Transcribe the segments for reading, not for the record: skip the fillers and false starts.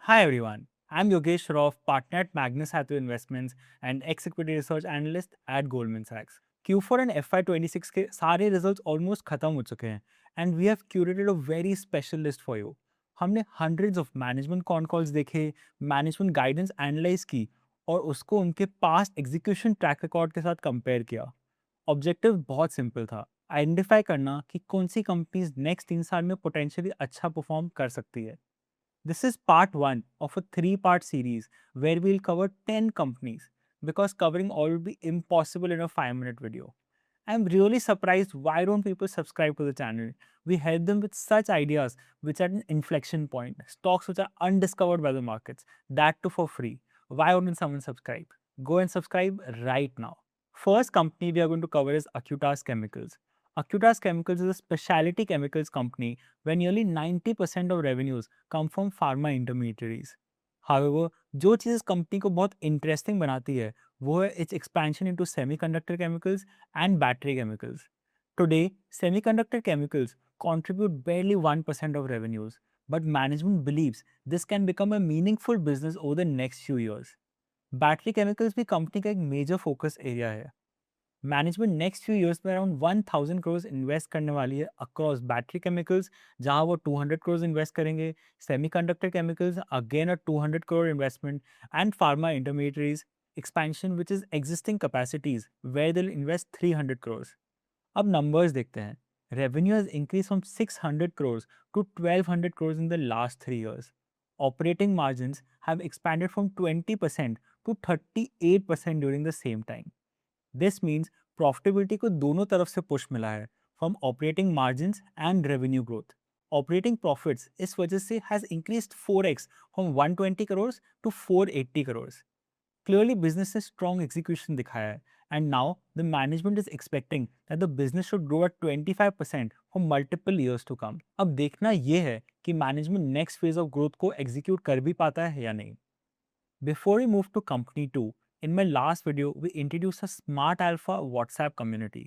Hi everyone, I'm Yogesh Shroff, partner at Magnus Hathaway Investments and ex-equity research analyst at Goldman Sachs. Q4 and FY26 के सारे results almost खत्म हो चुके हैं and we have curated a very special list for you. हमने hundreds of management con calls देखे, management guidance analyze की और उसको उनके past execution track record के साथ compare किया. Objective बहुत simple था, आइडेंटिफाई करना कि कौन सी कंपनीज नेक्स्ट 3 साल में पोटेंशियली अच्छा परफॉर्म कर सकती है. This is part 1 of a 3-part series where we'll cover 10 companies because covering all will be impossible in a 5-minute video. I'm really surprised why don't people subscribe to the channel. We help them with such ideas which are at an inflection point, stocks which are undiscovered by the markets, that too for free. Why wouldn't someone subscribe? Go and subscribe right now. First company we are going to cover is Acutaas Chemicals. Acutaas Chemicals is a specialty chemicals company where nearly 90% of revenues come from pharma intermediaries. However, जो चीज़ इस company को बहुत interesting बनाती है वो है its expansion into semiconductor chemicals and battery chemicals. Today, semiconductor chemicals contribute barely 1% of revenues, but management believes this can become a meaningful business over the next few years. Battery chemicals भी company का एक major focus area है. Management next few years में around 1000 crore invest करने वाली है across battery chemicals, जहां वो 200 करोड़ इन्वेस्ट करेंगे, semiconductor chemicals again a 200 crore investment, and pharma intermediaries expansion which is existing capacities where they invest 300 crore. अब नंबर्स देखते हैं. Revenue has increase from 600 crore to 1200 crore in the last 3 years. Operating margins have expanded from 20% to 38% during the same time. This means profitability को दोनों तरफ से push मिला है, from operating margin and revenue growth. Operating profits इस वजह से has increased 4x from 120 crore to 480 crore. Clearly business ने स्ट्रॉन्ग एग्जीक्यूशन दिखाया है and now the management is expecting that the business should grow at 25% for multiple years to come. अब देखना यह है कि management next phase of growth को execute कर भी पाता है या नहीं. Before we move to company 2, in my last video, we introduced a Smart Alpha WhatsApp community.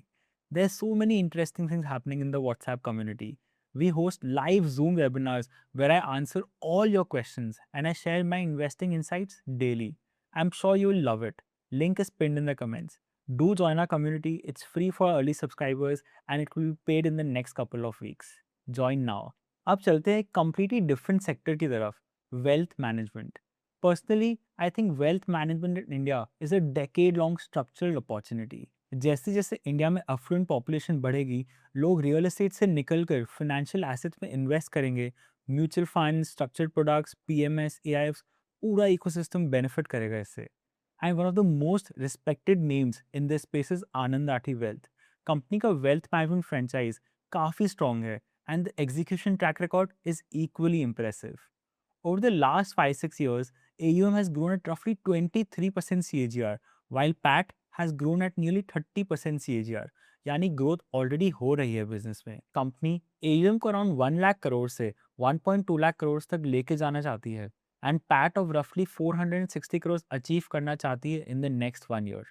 There's so many interesting things happening in the WhatsApp community. We host live Zoom webinars where I answer all your questions and I share my investing insights daily. I'm sure you will love it. Link is pinned in the comments. Do join our community. It's free for early subscribers and it will be paid in the next couple of weeks. Join now. अब चलते हैं एक completely different sector की तरफ, wealth management. Personally, I think wealth management in India is a decade-long structural opportunity. जैसे जैसे India में affluent population बढ़ेगी, लोग रियल एस्टेट से निकलकर फाइनेंशियल एसेट्स में इन्वेस्ट करेंगे. Mutual fund, structured products, PMS, AIFs, पूरा इकोसिस्टम बेनिफिट करेगा इससे. And one of the most respected names in this space is Anand Rathi wealth. Company का वेल्थ मैनेजमेंट फ्रेंचाइज काफ़ी स्ट्रॉन्ग है and the execution track record is equally impressive. Over the last 5-6 years, AUM has grown at roughly 23% CAGR, while PAT has grown at nearly 30% CAGR. यानी growth already हो रही है business में. Company AUM को around 1 lakh crore से 1.2 लाख करोड़ तक लेके जाना चाहती है एंड पैट ऑफ रफली 460 करोड़ अचीव करना चाहती है in the next 1 year.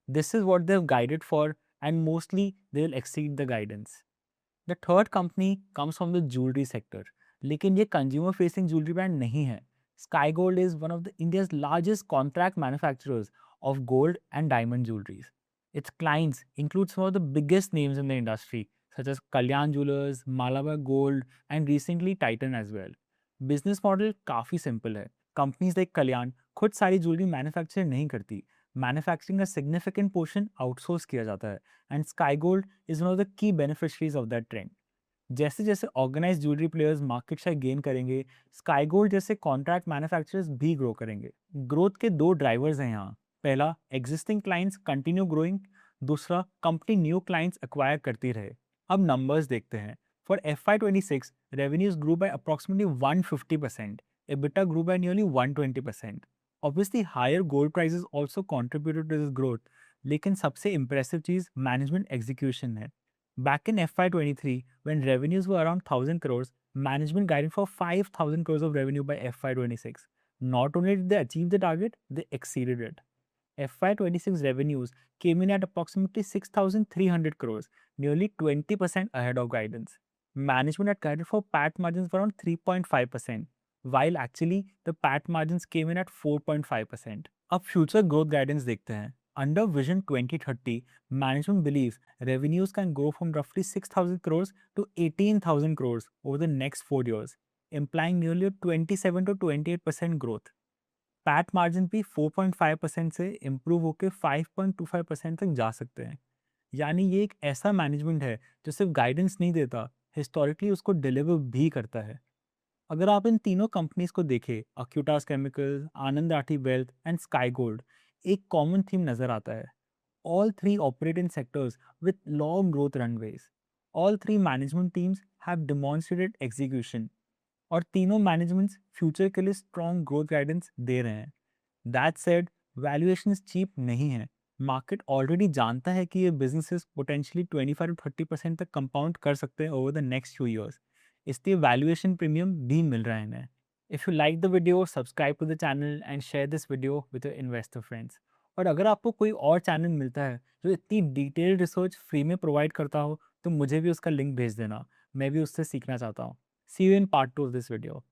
This is what they have guided for and mostly they will exceed the guidance. The third company comes from the jewellery sector, लेकिन ये कंज्यूमर फेसिंग ज्वेलरी ब्रांड नहीं है. Sky Gold is one of the India's largest contract manufacturers of gold and diamond jewelleries. Its clients include some of the biggest names in the industry, such as Kalyan Jewelers, Malabar Gold, and recently Titan as well. Business model काफ़ी simple है. Companies like Kalyan खुद सारी jewellery manufacture नहीं करती. Manufacturing का significant portion outsource किया जाता है and Sky Gold is one of the key beneficiaries of that trend. जैसे जैसे organise jewellery players market share gain करेंगे, स्काई गोल्ड जैसे कॉन्ट्रैक्ट मैन्युफैक्चरर्स भी ग्रो करेंगे. ग्रोथ के दो ड्राइवर्स हैं यहाँ. पहला, एग्जिस्टिंग क्लाइंट्स कंटिन्यू ग्रोइंग. दूसरा, कंपनी न्यू क्लाइंट्स एक्वायर करती रहे. अब नंबर्स देखते हैं. For FY26, revenues grew by approximately 150%. EBITDA grew by nearly 120%. Obviously, higher gold prices also contributed to this growth, लेकिन सबसे impressive चीज़ management execution है. Back in FY23, when revenues were around 1000 crores, management guided for 5000 crores of revenue by FY26. Not only did they achieve the target, they exceeded it. FY26 revenues came in at approximately 6,300 crores, nearly 20% ahead of guidance. Management had guided for PAT margins of around 3.5%, while actually the PAT margins came in at 4.5%. अब future growth guidance देखते हैं. Under Vision 2030, management believes revenues can grow from roughly 6,000 crores to 18,000 crores over the next 4 years, implying nearly a 27 to 28% growth. PAT margin भी 4.5% से improve होकर 5.25% तक जा सकते हैं. यानी ये एक ऐसा मैनेजमेंट है जो सिर्फ गाइडेंस नहीं देता, हिस्टोरिकली उसको डिलीवर भी करता है. अगर आप इन तीनों कंपनीज को देखें, Acutaas chemicals, Anand Rathi wealth and Sky Gold, एक कॉमन थीम नजर आता है. All three operate in sectors with long growth runways. All three management teams have demonstrated execution. और तीनों मैनेजमेंट्स फ्यूचर के लिए स्ट्रॉन्ग ग्रोथ गाइडेंस दे रहे हैं. दैट सेड, वैल्यूएशन चीप नहीं है. मार्केट ऑलरेडी जानता है कि ये बिजनेसेस पोटेंशियली 25 to 30% तक कंपाउंड कर सकते हैं over the next few years. इसलिए वैल्यूएशन प्रीमियम भी मिल रहा है इन्हें. If you like the video, subscribe to the channel and share this video with your investor friends. और अगर आपको कोई और चैनल मिलता है जो इतनी डिटेल्ड रिसर्च फ्री में प्रोवाइड करता हो, तो मुझे भी उसका लिंक भेज देना. मैं भी उससे सीखना चाहता हूँ. See you in part 2 of this video.